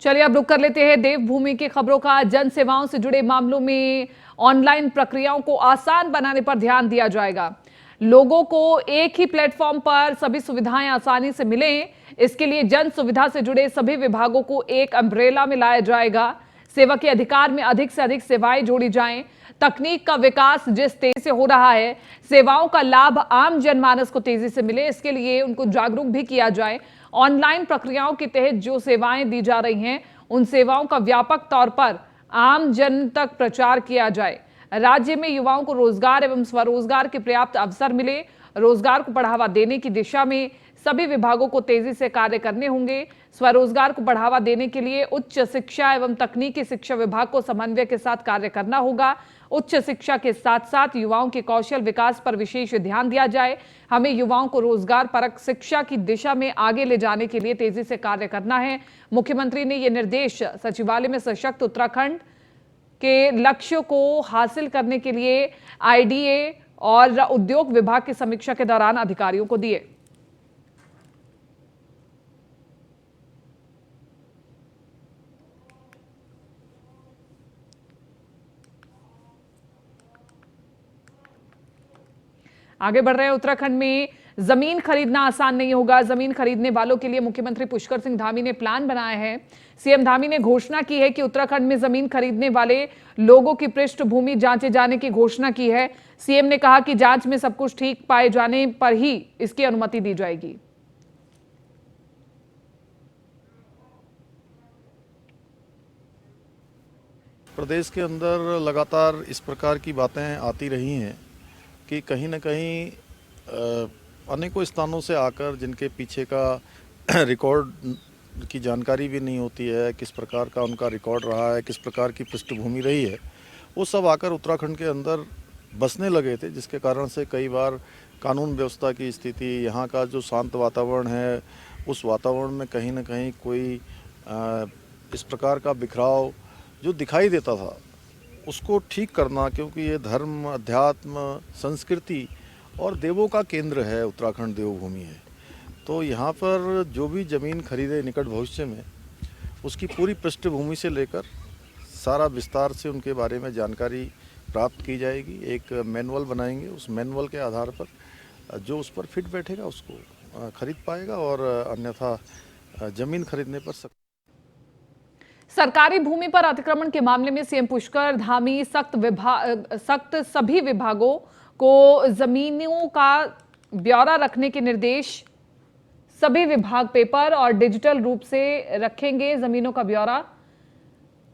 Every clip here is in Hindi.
चलिए अब रुक कर लेते हैं देवभूमि की खबरों का। जन सेवाओं से जुड़े मामलों में ऑनलाइन प्रक्रियाओं को आसान बनाने पर ध्यान दिया जाएगा। लोगों को एक ही प्लेटफॉर्म पर सभी सुविधाएं आसानी से मिलें, इसके लिए जन सुविधा से जुड़े सभी विभागों को एक अम्ब्रेला में लाया जाएगा। सेवा के अधिकार में अधिक से अधिक सेवाएं जोड़ी जाएं। तकनीक का विकास जिस तेजी से हो रहा है, सेवाओं का लाभ आम जनमानस को तेजी से मिले, इसके लिए उनको जागरूक भी किया जाए। ऑनलाइन प्रक्रियाओं के तहत जो सेवाएं दी जा रही हैं, उन सेवाओं का व्यापक तौर पर आम जन तक प्रचार किया जाए। राज्य में युवाओं को रोजगार एवं स्वरोजगार के पर्याप्त अवसर मिले। रोजगार को बढ़ावा देने की दिशा में सभी विभागों को तेजी से कार्य करने होंगे। स्वरोजगार को बढ़ावा देने के लिए उच्च शिक्षा एवं तकनीकी शिक्षा विभाग को समन्वय के साथ कार्य करना होगा। उच्च शिक्षा के साथ साथ युवाओं के कौशल विकास पर विशेष ध्यान दिया जाए। हमें युवाओं को रोजगार परक शिक्षा की दिशा में आगे ले जाने के लिए तेजी से कार्य करना है। मुख्यमंत्री ने ये निर्देश सचिवालय में सशक्त उत्तराखंड के लक्ष्यों को हासिल करने के लिए आईडीए और उद्योग विभाग की समीक्षा के दौरान अधिकारियों को दिए। आगे बढ़ रहे हैं। उत्तराखंड में जमीन खरीदना आसान नहीं होगा। जमीन खरीदने वालों के लिए मुख्यमंत्री पुष्कर सिंह धामी ने प्लान बनाया है। सीएम धामी ने घोषणा की है कि उत्तराखंड में जमीन खरीदने वाले लोगों की पृष्ठभूमि जांचे जाने की घोषणा की है। सीएम ने कहा कि जांच में सब कुछ ठीक पाए जाने पर ही इसकी अनुमति दी जाएगी। प्रदेश के अंदर लगातार इस प्रकार की बातें आती रही हैं कि कहीं न कहीं अनेकों स्थानों से आकर जिनके पीछे का रिकॉर्ड की जानकारी भी नहीं होती है, किस प्रकार का उनका रिकॉर्ड रहा है, किस प्रकार की पृष्ठभूमि रही है, वो सब आकर उत्तराखंड के अंदर बसने लगे थे, जिसके कारण से कई बार कानून व्यवस्था की स्थिति, यहाँ का जो शांत वातावरण है, उस वातावरण में कहीं न कहीं कोई इस प्रकार का बिखराव जो दिखाई देता था, उसको ठीक करना, क्योंकि ये धर्म, अध्यात्म, संस्कृति और देवों का केंद्र है, उत्तराखंड देवभूमि है। तो यहाँ पर जो भी ज़मीन खरीदे निकट भविष्य में, उसकी पूरी पृष्ठभूमि से लेकर सारा विस्तार से उनके बारे में जानकारी प्राप्त की जाएगी। एक मैनुअल बनाएंगे, उस मैनुअल के आधार पर जो उस पर फिट बैठेगा उसको खरीद पाएगा, और अन्यथा ज़मीन खरीदने पर सरकारी भूमि पर अतिक्रमण के मामले में सीएम पुष्कर धामी सख्त सभी विभागों को जमीनों का ब्यौरा रखने के निर्देश। सभी विभाग पेपर और डिजिटल रूप से रखेंगे जमीनों का ब्यौरा।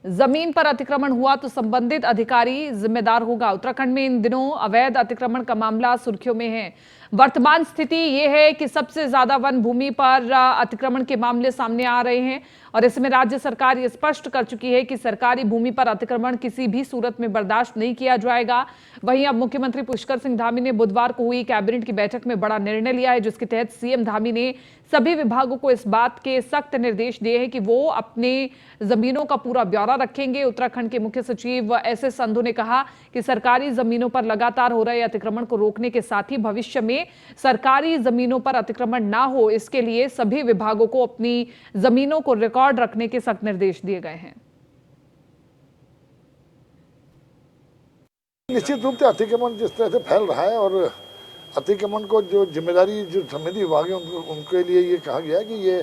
जमीन पर अतिक्रमण हुआ तो संबंधित अधिकारी जिम्मेदार होगा। उत्तराखंड में इन दिनों अवैध अतिक्रमण का मामला सुर्खियों में है। वर्तमान स्थिति यह है कि सबसे ज्यादा वन भूमि पर अतिक्रमण के मामले सामने आ रहे हैं, और इसमें राज्य सरकार ये स्पष्ट कर चुकी है कि सरकारी भूमि पर अतिक्रमण किसी भी सूरत में बर्दाश्त नहीं किया जाएगा। वहीं अब मुख्यमंत्री पुष्कर सिंह धामी ने बुधवार को हुई कैबिनेट की बैठक में बड़ा निर्णय लिया है, जिसके तहत सीएम धामी ने सभी विभागों को इस बात के सख्त निर्देश दिए हैं कि वो अपने जमीनों का पूरा ब्यौरा रखेंगे। उत्तराखंड के मुख्य सचिव एसएस संधू ने कहा कि सरकारी जमीनों पर लगातार हो रहे अतिक्रमण को रोकने के साथ ही भविष्य में सरकारी जमीनों पर अतिक्रमण ना हो, इसके लिए सभी विभागों को अपनी जमीनों को रिकॉर्ड रखने के सख्त निर्देश दिए गए हैं। निश्चित रूप से अतिक्रमण जिस तरह से फैल रहा है, और अतिक्रमण को जो जिम्मेदारी जो संबंधित विभाग है उनके लिए ये कहा गया है कि ये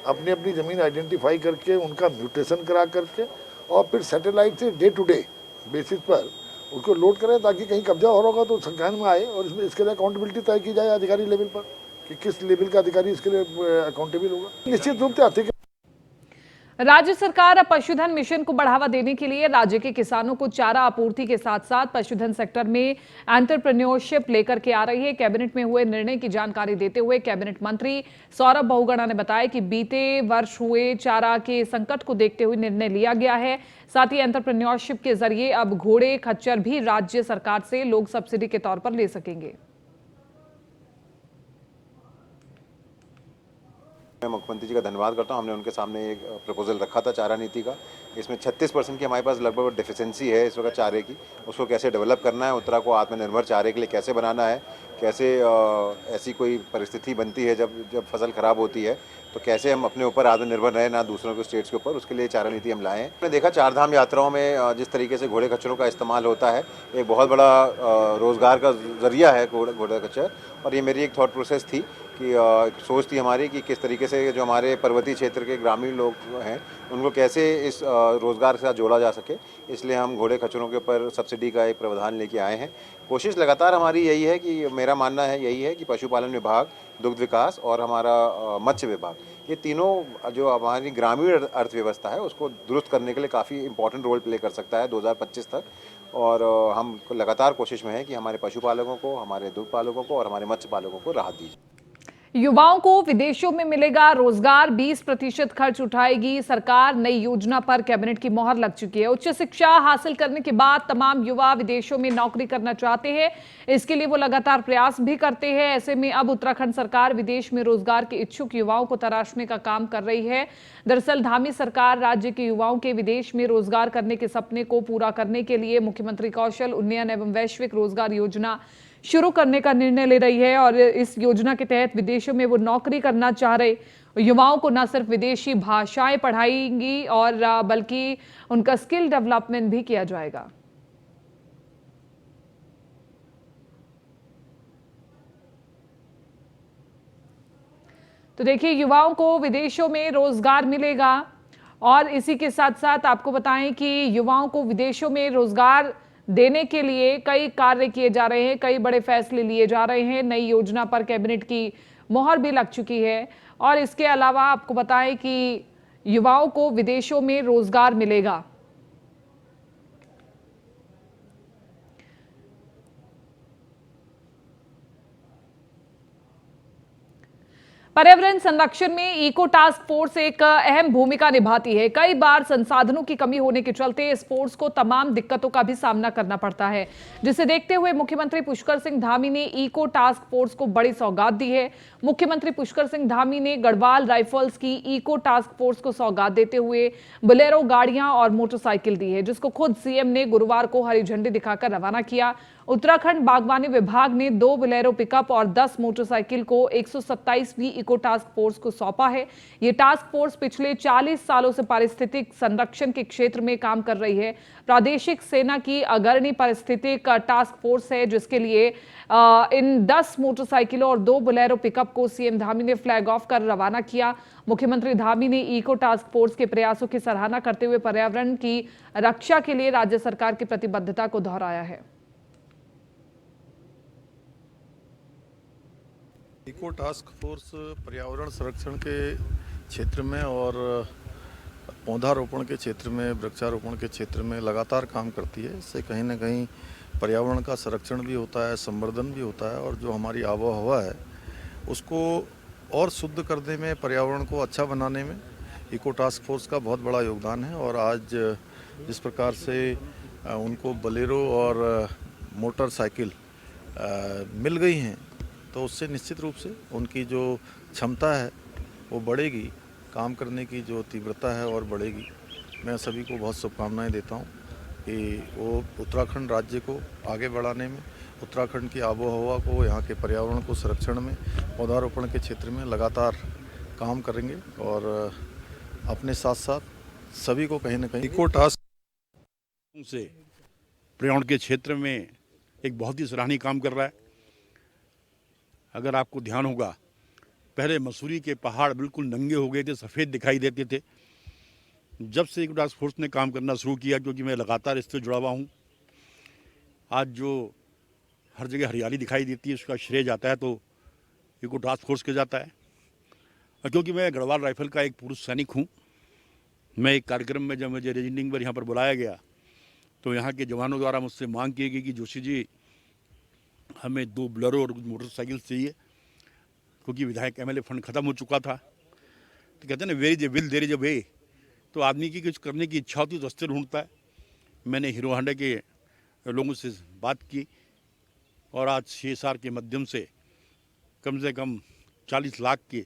अपनी अपनी ज़मीन आइडेंटिफाई करके उनका म्यूटेशन करा करके और फिर सैटेलाइट से डे टू डे बेसिस पर उसको लोड करें, ताकि कहीं कब्जा हो रहा होगा तो संज्ञान में आए, और इसमें इसके लिए अकाउंटेबिलिटी तय की जाए अधिकारी लेवल पर कि किस लेवल का अधिकारी इसके लिए अकाउंटेबल होगा। निश्चित रूप से अतिक्रमण राज्य सरकार अब पशुधन मिशन को बढ़ावा देने के लिए राज्य के किसानों को चारा आपूर्ति के साथ साथ पशुधन सेक्टर में एंटरप्रेन्योरशिप लेकर के आ रही है। कैबिनेट में हुए निर्णय की जानकारी देते हुए कैबिनेट मंत्री सौरभ बहुगुणा ने बताया कि बीते वर्ष हुए चारा के संकट को देखते हुए निर्णय लिया गया है। साथ ही एंटरप्रेन्योरशिप के जरिए अब घोड़े, खच्चर भी राज्य सरकार से लोग सब्सिडी के तौर पर ले सकेंगे। मैं मुख्यमंत्री जी का धन्यवाद करता हूं। हमने उनके सामने एक प्रपोजल रखा था चारा नीति का। इसमें 36% की हमारे पास लगभग डिफिशेंसी है इस वक्त चारे की। उसको कैसे डेवलप करना है, उत्तरा को आत्मनिर्भर चारे के लिए कैसे बनाना है, कैसे ऐसी कोई परिस्थिति बनती है जब फसल खराब होती है तो कैसे हम अपने ऊपर आत्मनिर्भर रहे, ना दूसरों के स्टेट्स के ऊपर, उसके लिए चारा नीति हम लाए हैं। हमने देखा चारधाम यात्राओं में जिस तरीके से घोड़े खच्चरों का इस्तेमाल होता है, एक बहुत बड़ा रोज़गार का जरिया है घोड़ा खच्चर। और ये मेरी एक थॉट प्रोसेस थी कि सोच थी हमारी कि किस तरीके से जो हमारे पर्वतीय क्षेत्र के ग्रामीण लोग हैं उनको कैसे इस रोज़गार के साथ जोड़ा जा सके। इसलिए हम घोड़े खच्चरों के ऊपर सब्सिडी का एक प्रावधान लेके आए हैं। कोशिश लगातार हमारी यही है कि मेरा मानना है यही है कि पशुपालन विभाग, दुग्ध विकास और हमारा मत्स्य विभाग, ये तीनों जो हमारी ग्रामीण अर्थव्यवस्था है उसको दुरुस्त करने के लिए काफ़ी इंपॉर्टेंट रोल प्ले कर सकता है 2025 तक। और हम लगातार कोशिश में है कि हमारे पशुपालकों को, हमारे दुग्ध पालकों को और हमारे मत्स्य पालकों को राहत दी जाए। युवाओं को विदेशों में मिलेगा रोजगार, 20% खर्च उठाएगी सरकार। नई योजना पर कैबिनेट की मोहर लग चुकी है। उच्च शिक्षा हासिल करने के बाद तमाम युवा विदेशों में नौकरी करना चाहते हैं। इसके लिए वो लगातार प्रयास भी करते हैं। ऐसे में अब उत्तराखंड सरकार विदेश में रोजगार के इच्छुक युवाओं को तराशने का काम कर रही है। दरअसल धामी सरकार राज्य के युवाओं के विदेश में रोजगार करने के सपने को पूरा करने के लिए मुख्यमंत्री कौशल उन्नयन एवं वैश्विक रोजगार योजना शुरू करने का निर्णय ले रही है। और इस योजना के तहत विदेशों में वो नौकरी करना चाह रहे युवाओं को न सिर्फ विदेशी भाषाएं पढ़ाएंगी और बल्कि उनका स्किल डेवलपमेंट भी किया जाएगा। तो देखिए, युवाओं को विदेशों में रोजगार मिलेगा। और इसी के साथ साथ आपको बताएं कि युवाओं को विदेशों में रोजगार देने के लिए कई कार्य किए जा रहे हैं, कई बड़े फैसले लिए जा रहे हैं। नई योजना पर कैबिनेट की मोहर भी लग चुकी है। और इसके अलावा आपको बताएं कि युवाओं को विदेशों में रोजगार मिलेगा। पर्यावरण संरक्षण में इको टास्क फोर्स एक अहम भूमिका निभाती है। कई बार संसाधनों की कमी होने के चलते इस फोर्स को तमाम दिक्कतों का भी सामना करना पड़ता है, जिसे देखते हुए मुख्यमंत्री पुष्कर सिंह धामी ने इको टास्क फोर्स को बड़ी सौगात दी है। मुख्यमंत्री पुष्कर सिंह धामी ने गढ़वाल राइफल्स की इको टास्क फोर्स को सौगात देते हुए बोलेरो गाड़ियां और मोटरसाइकिल दी है, जिसको खुद सीएम ने गुरुवार को हरी झंडी दिखाकर रवाना किया। उत्तराखंड बागवानी विभाग ने 2 बोलेरो पिकअप और 10 मोटरसाइकिल को 127वीं इको टास्क फोर्स को सौंपा है। ये टास्क फोर्स पिछले 40 सालों से पारिस्थितिक संरक्षण के क्षेत्र में काम कर रही है। प्रादेशिक सेना की अग्रणी पारिस्थितिक टास्क फोर्स है, जिसके लिए इन 10 मोटरसाइकिलों और 2 बोलेरो पिकअप को सीएम धामी ने फ्लैग ऑफ कर रवाना किया। मुख्यमंत्री धामी ने इको टास्क फोर्स के प्रयासों की सराहना करते हुए पर्यावरण की रक्षा के लिए राज्य सरकार की प्रतिबद्धता को दोहराया है। इको टास्क फोर्स पर्यावरण संरक्षण के क्षेत्र में और पौधारोपण के क्षेत्र में, वृक्षारोपण के क्षेत्र में लगातार काम करती है। इससे कहीं ना कहीं पर्यावरण का संरक्षण भी होता है, संवर्धन भी होता है और जो हमारी आबो हवा है उसको और शुद्ध करने में, पर्यावरण को अच्छा बनाने में इको टास्क फोर्स का बहुत बड़ा योगदान है। और आज जिस प्रकार से उनको बोलेरो और मोटरसाइकिल मिल गई हैं तो उससे निश्चित रूप से उनकी जो क्षमता है वो बढ़ेगी, काम करने की जो तीव्रता है और बढ़ेगी। मैं सभी को बहुत शुभकामनाएं देता हूं कि वो उत्तराखंड राज्य को आगे बढ़ाने में, उत्तराखंड की आबो हवा को, यहाँ के पर्यावरण को संरक्षण में, पौधारोपण के क्षेत्र में लगातार काम करेंगे। और अपने साथ साथ सभी को कहीं ना कहीं इको टास्क से पर्यावरण के क्षेत्र में एक बहुत ही सराहनीय काम कर रहा है। अगर आपको ध्यान होगा, पहले मसूरी के पहाड़ बिल्कुल नंगे हो गए थे, सफ़ेद दिखाई देते थे। जब से इको टास्क फोर्स ने काम करना शुरू किया, क्योंकि मैं लगातार इससे जुड़ा हुआ हूँ, आज जो हर जगह हरियाली दिखाई देती है उसका श्रेय जाता है तो इको टास्क फोर्स के जाता है। और क्योंकि मैं गढ़वाल राइफल का एक पुरुष सैनिक हूँ, मैं एक कार्यक्रम में जब मुझे रेजिडेंटिंग पर यहाँ पर बुलाया गया तो यहाँ के जवानों द्वारा मुझसे मांग की गई कि जोशी जी हमें 2 बोलेरो और मोटरसाइकिल चाहिए, क्योंकि विधायक एमएलए फंड खत्म हो चुका था। तो कहते हैं ना, where is a will there is a way. तो आदमी की कुछ करने की इच्छा होती है तो रास्ते ढूंढता है। मैंने हीरो होंडा के लोगों से बात की और आज CSR के माध्यम से कम 40 लाख के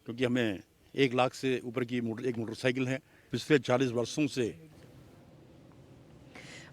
क्योंकि हमें 1 लाख से ऊपर की एक मोटरसाइकिल है। पिछले 40 वर्षों से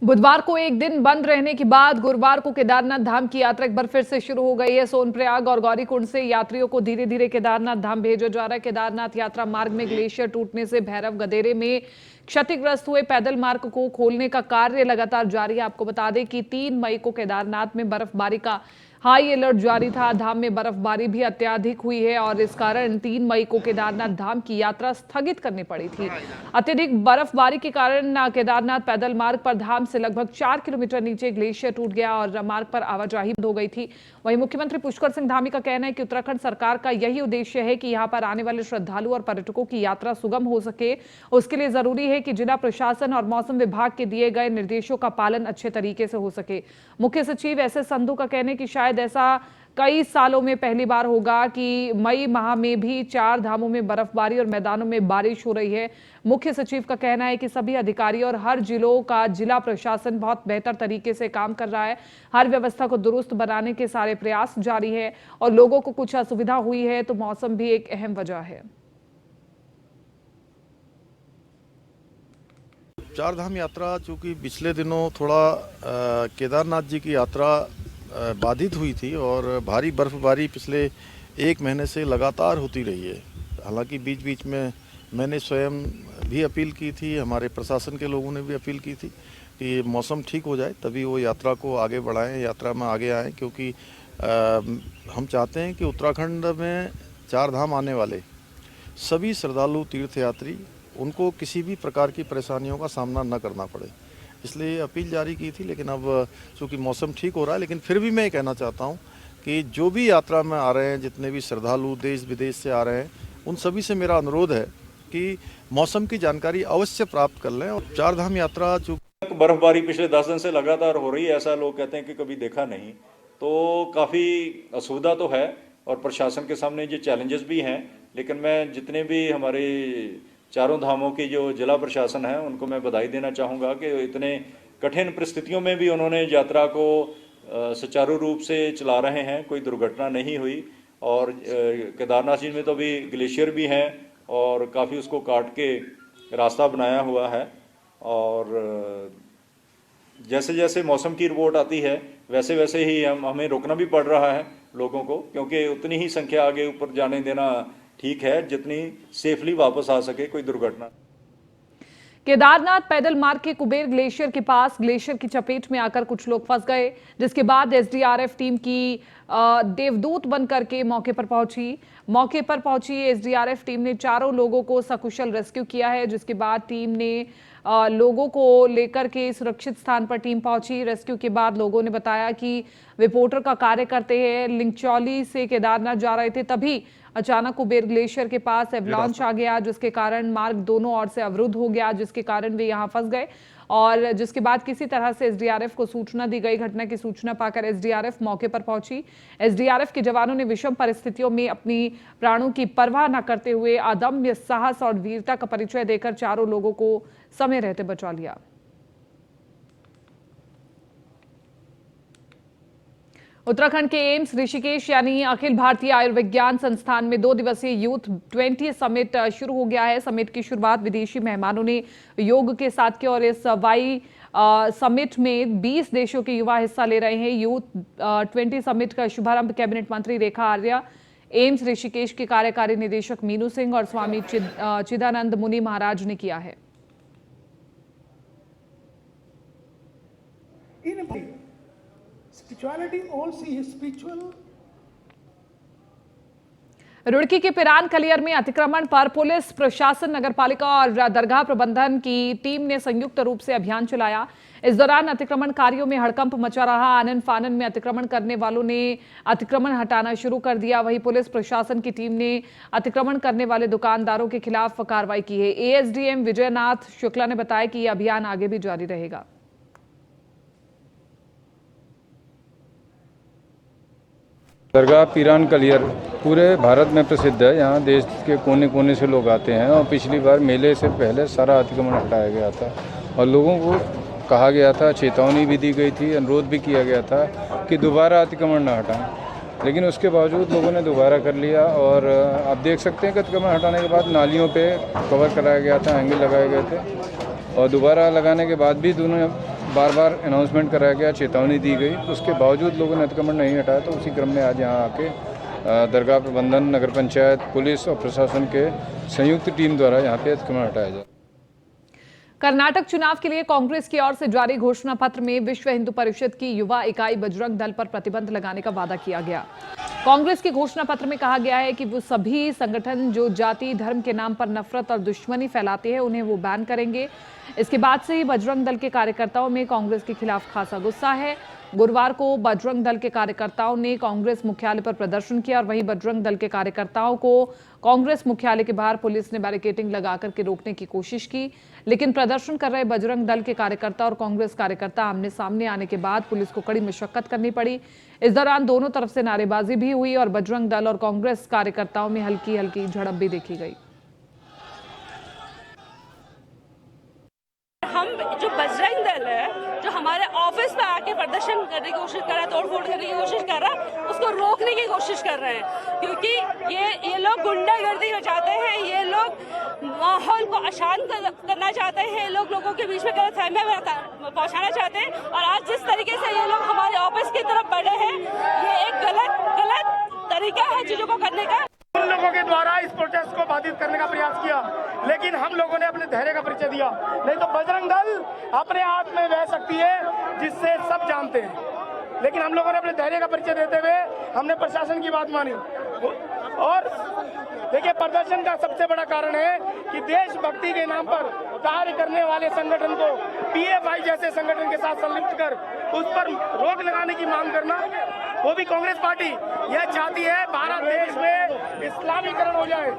बुधवार को एक दिन बंद रहने के बाद गुरुवार को केदारनाथ धाम की यात्रा एक बार फिर से शुरू हो गई है। सोनप्रयाग और गौरीकुंड से यात्रियों को धीरे धीरे केदारनाथ धाम भेजा जा रहा है। केदारनाथ यात्रा मार्ग में ग्लेशियर टूटने से भैरव गदेरे में क्षतिग्रस्त हुए पैदल मार्ग को खोलने का कार्य लगातार जारी है। आपको बता दें कि 3 मई को केदारनाथ में बर्फबारी का हाई अलर्ट जारी था। धाम में बर्फबारी भी अत्यधिक हुई है और इस कारण 3 मई को केदारनाथ धाम की यात्रा स्थगित करनी पड़ी थी। अत्यधिक बर्फबारी के कारण केदारनाथ पैदल मार्ग पर धाम से लगभग 4 किलोमीटर नीचे ग्लेशियर टूट गया और मार्ग पर आवाजाही बंद हो गई थी। वहीं मुख्यमंत्री पुष्कर सिंह धामी का कहना है कि उत्तराखंड सरकार का यही उद्देश्य है कि यहां पर आने वाले श्रद्धालु और पर्यटकों की यात्रा सुगम हो सके। उसके लिए जरूरी है कि जिला प्रशासन और मौसम विभाग के दिए गए निर्देशों का पालन अच्छे तरीके से हो सके। मुख्य सचिव SS संधू का कहना है कि शायद ऐसा कई सालों में पहली बार होगा कि मई माह में भी 4 धामों में बर्फबारी और मैदानों में बारिश हो रही है। मुख्य सचिव का कहना है कि सभी अधिकारी और हर जिलों का जिला प्रशासन बहुत बेहतर तरीके से काम कर रहा है। हर व्यवस्था को दुरुस्त बनाने के सारे प्रयास जारी है और लोगों को कुछ असुविधा हुई है तो मौसम भी एक अहम वजह है। चारधाम यात्रा चूँकि पिछले दिनों थोड़ा केदारनाथ जी की यात्रा बाधित हुई थी और भारी बर्फबारी पिछले 1 महीने से लगातार होती रही है। हालांकि बीच बीच में मैंने स्वयं भी अपील की थी, हमारे प्रशासन के लोगों ने भी अपील की थी कि मौसम ठीक हो जाए तभी वो यात्रा को आगे बढ़ाएं, यात्रा में आगे आएं, क्योंकि हम चाहते हैं कि उत्तराखंड में 4 धाम आने वाले सभी श्रद्धालु तीर्थयात्री उनको किसी भी प्रकार की परेशानियों का सामना न करना पड़े, इसलिए अपील जारी की थी। लेकिन अब चूँकि मौसम ठीक हो रहा है, लेकिन फिर भी मैं ये कहना चाहता हूँ कि जो भी यात्रा में आ रहे हैं, जितने भी श्रद्धालु देश विदेश से आ रहे हैं, उन सभी से मेरा अनुरोध है कि मौसम की जानकारी अवश्य प्राप्त कर लें। और 4 धाम यात्रा चूँकि बर्फबारी पिछले 10 दिन से लगातार हो रही है, ऐसा लोग कहते हैं कि कभी देखा नहीं, तो काफ़ी असुविधा तो है और प्रशासन के सामने ये चैलेंजेस भी हैं। लेकिन मैं जितने भी हमारे 4 धामों की जो जिला प्रशासन है उनको मैं बधाई देना चाहूँगा कि इतने कठिन परिस्थितियों में भी उन्होंने यात्रा को सुचारू रूप से चला रहे हैं, कोई दुर्घटना नहीं हुई। और केदारनाथ जी में तो अभी ग्लेशियर भी हैं और काफ़ी उसको काट के रास्ता बनाया हुआ है। और जैसे जैसे मौसम की रिपोर्ट आती है वैसे वैसे ही हमें रोकना भी पड़ रहा है लोगों को, क्योंकि उतनी ही संख्या आगे ऊपर जाने देना ठीक है जितनी सेफली वापस आ सके, कोई दुर्घटना। केदारनाथ पैदल मार्ग के कुबेर ग्लेशियर के पास ग्लेशियर की चपेट में आकर कुछ लोग फंस गए, जिसके बाद SDRF टीम की देवदूत बनकर के मौके पर पहुंची SDRF टीम ने 4 लोगों को सकुशल रेस्क्यू किया है, जिसके बाद टीम ने लोगों को लेकर के सुरक्षित स्थान पर टीम पहुंची। रेस्क्यू के बाद लोगों ने बताया कि रिपोर्टर का कार्य करते हैं, लिंगचौली से केदारनाथ जा रहे थे, तभी अचानक कुबेर ग्लेशियर के पास एवलांच आ गया, जिसके कारण मार्ग दोनों ओर से अवरुद्ध हो गया, जिसके कारण वे यहां फंस गए। और जिसके बाद किसी तरह से SDRF को सूचना दी गई। घटना की सूचना पाकर SDRF मौके पर पहुंची। SDRF के जवानों ने विषम परिस्थितियों में अपनी प्राणों की परवाह न करते हुए अदम्य साहस और वीरता का परिचय देकर 4 लोगों को समय रहते बचा लिया। उत्तराखंड के एम्स ऋषिकेश यानी अखिल भारतीय आयुर्विज्ञान संस्थान में 2 दिवसीय यूथ 20 समिट शुरू हो गया है। समिट की शुरुआत विदेशी मेहमानों ने योग के साथ की और इस समिट में 20 देशों के युवा हिस्सा ले रहे हैं। यूथ 20 समिट का शुभारंभ कैबिनेट मंत्री रेखा आर्या, एम्स ऋषिकेश के कार्यकारी निदेशक मीनू सिंह और स्वामी चिदानंद मुनि महाराज ने किया है। Spirituality also is spiritual. Roorkee के पिरान कलियर में अतिक्रमण पर पुलिस प्रशासन, नगरपालिका और दरगाह प्रबंधन की टीम ने संयुक्त रूप से अभियान चलाया। इस दौरान अतिक्रमणकारियों में हड़कंप मचा रहा। आनन फानन में अतिक्रमण करने वालों ने अतिक्रमण हटाना शुरू कर दिया। वहीं पुलिस प्रशासन की टीम ने अतिक्रमण करने वाले दुकानदारों के खिलाफ कार्रवाई की है। ASDM विजयनाथ शुक्ला ने बताया कि यह अभियान आगे भी जारी रहेगा। दरगाह पीरान कलियर पूरे भारत में प्रसिद्ध है। यहाँ देश के कोने कोने से लोग आते हैं और पिछली बार मेले से पहले सारा अतिक्रमण हटाया गया था और लोगों को कहा गया था, चेतावनी भी दी गई थी, अनुरोध भी किया गया था कि दोबारा अतिक्रमण न हटाएं। लेकिन उसके बावजूद लोगों ने दोबारा कर लिया। और आप देख सकते हैं कि अतिक्रमण हटाने के बाद नालियों पे कवर कराया गया था, एंगल लगाए गए थे, और दोबारा लगाने के बाद भी दोनों बार बार अनाउंसमेंट कराया गया, चेतावनी दी गई, उसके बावजूद लोगों ने अतिक्रमण नहीं हटाया। तो उसी क्रम में आज यहाँ आके दरगाह प्रबंधन, नगर पंचायत, पुलिस और प्रशासन के संयुक्त टीम द्वारा यहाँ पे अतिक्रमण हटाया जाए। कर्नाटक चुनाव के लिए कांग्रेस की ओर से जारी घोषणा पत्र में विश्व हिंदू परिषद की युवा इकाई बजरंग दल पर प्रतिबंध लगाने का वादा किया गया। कांग्रेस के घोषणा पत्र में कहा गया है कि वो सभी संगठन जो जाति धर्म के नाम पर नफरत और दुश्मनी फैलाते हैं उन्हें वो बैन करेंगे। इसके बाद से ही बजरंग दल के कार्यकर्ताओं में कांग्रेस के खिलाफ खासा गुस्सा है। गुरुवार को बजरंग दल के कार्यकर्ताओं ने कांग्रेस मुख्यालय पर प्रदर्शन किया और वहीं बजरंग दल के कार्यकर्ताओं को कांग्रेस मुख्यालय के बाहर पुलिस ने बैरिकेडिंग लगा करके रोकने की कोशिश की, लेकिन प्रदर्शन कर रहे बजरंग दल के कार्यकर्ता और कांग्रेस कार्यकर्ता आमने सामने आने के बाद पुलिस को कड़ी मशक्कत करनी पड़ी। इस दौरान दोनों तरफ से नारेबाजी भी हुई और बजरंग दल और कांग्रेस कार्यकर्ताओं में हल्की हल्की झड़प भी देखी गई। हम जो बजरंग दल है, जो हमारे ऑफिस पे आके प्रदर्शन करने की कोशिश कर रहा है, तोड़फोड़ करने की कोशिश कर रहा है, उसको रोकने की कोशिश कर रहे हैं, क्योंकि ये लोग गुंडागर्दी चाहते हैं, ये लोग माहौल को अशांत करना चाहते हैं, ये लोग लोगों के बीच में गलतफहमियां पहुंचाना चाहते हैं। और आज जिस तरीके से ये लोग हमारे ऑफिस की तरफ बढ़े हैं, ये एक गलत तरीका है चीजों को करने का। उन लोगों के द्वारा इस प्रोटेस्ट को बाधित करने का प्रयास किया, लेकिन हम लोगों ने अपने धैर्य का परिचय दिया। नहीं तो बजरंग दल अपने हाथ में वह शक्ति है जिससे सब जानते हैं, लेकिन हम लोगों ने अपने धैर्य का परिचय देते हुए हमने प्रशासन की बात मानी। और देखिए, प्रदर्शन का सबसे बड़ा कारण है कि देशभक्ति के नाम पर कार्य करने वाले संगठन को पीएफआई जैसे संगठन के साथ संलिप्त कर उस पर रोक लगाने की मांग करना, वो भी कांग्रेस पार्टी यह चाहती है भारत देश में इस्लामीकरण हो जाए।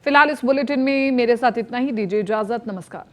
फिलहाल इस बुलेटिन में मेरे साथ इतना ही। दीजिए इजाजत, नमस्कार।